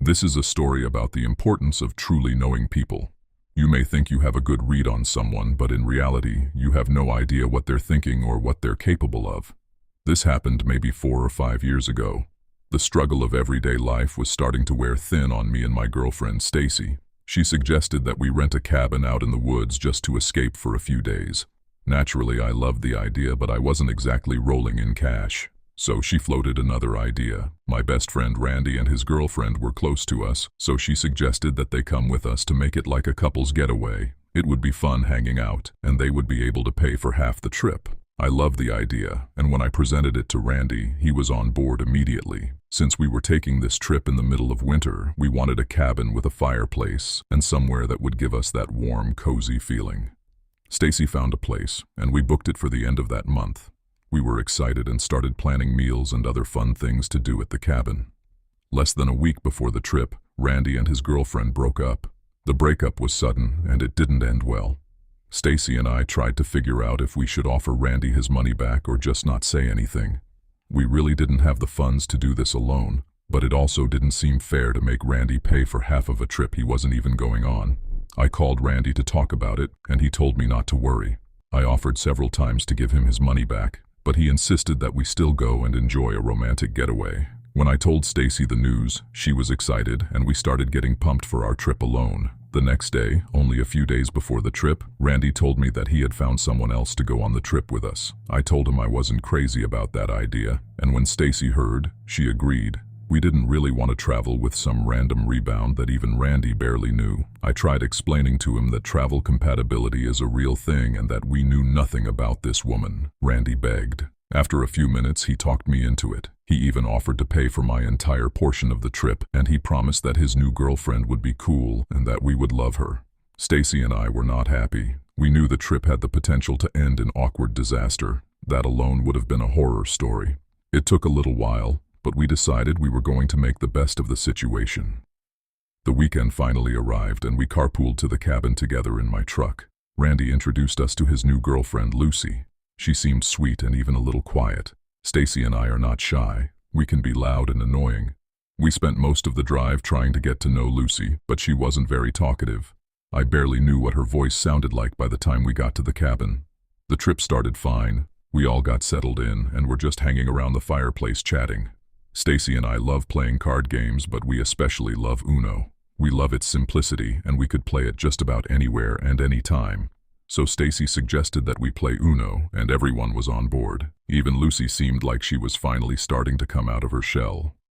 This is a story about the importance of truly knowing people. You may think you have a good read on someone, but in reality, you have no idea what they're thinking or what they're capable of. This happened maybe 4 or 5 years ago. The struggle of everyday life was starting to wear thin on me and my girlfriend, Stacy. She suggested that we rent a cabin out in the woods just to escape for a few days. Naturally, I loved the idea, but I wasn't exactly rolling in cash. So she floated another idea. My best friend Randy and his girlfriend were close to us, so she suggested that they come with us to make it like a couple's getaway. It would be fun hanging out, and they would be able to pay for half the trip. I loved the idea, and when I presented it to Randy, he was on board immediately. Since we were taking this trip in the middle of winter, we wanted a cabin with a fireplace and somewhere that would give us that warm, cozy feeling. Stacy found a place, and we booked it for the end of that month. We were excited and started planning meals and other fun things to do at the cabin. Less than a week before the trip, Randy and his girlfriend broke up. The breakup was sudden, and it didn't end well. Stacy and I tried to figure out if we should offer Randy his money back or just not say anything. We really didn't have the funds to do this alone, but it also didn't seem fair to make Randy pay for half of a trip he wasn't even going on. I called Randy to talk about it, and he told me not to worry. I offered several times to give him his money back, but he insisted that we still go and enjoy a romantic getaway. When I told Stacy the news, she was excited, and we started getting pumped for our trip alone. The next day, only a few days before the trip, Randy told me that he had found someone else to go on the trip with us. I told him I wasn't crazy about that idea, and when Stacy heard, she agreed. We didn't really want to travel with some random rebound that even Randy barely knew. I tried explaining to him that travel compatibility is a real thing and that we knew nothing about this woman. Randy begged. After a few minutes, he talked me into it. He even offered to pay for my entire portion of the trip, and he promised that his new girlfriend would be cool and that we would love her. Stacy and I were not happy. We knew the trip had the potential to end in awkward disaster. That alone would have been a horror story. It took a little while, but we decided we were going to make the best of the situation. The weekend finally arrived, and we carpooled to the cabin together in my truck. Randy introduced us to his new girlfriend, Lucy. She seemed sweet and even a little quiet. Stacy and I are not shy. We can be loud and annoying. We spent most of the drive trying to get to know Lucy, but she wasn't very talkative. I barely knew what her voice sounded like by the time we got to the cabin. The trip started fine. We all got settled in and were just hanging around the fireplace chatting. Stacy and I love playing card games, but we especially love Uno. We love its simplicity, and we could play it just about anywhere and anytime. So Stacy suggested that we play Uno, and everyone was on board. Even Lucy seemed like she was finally starting to come out of her shell.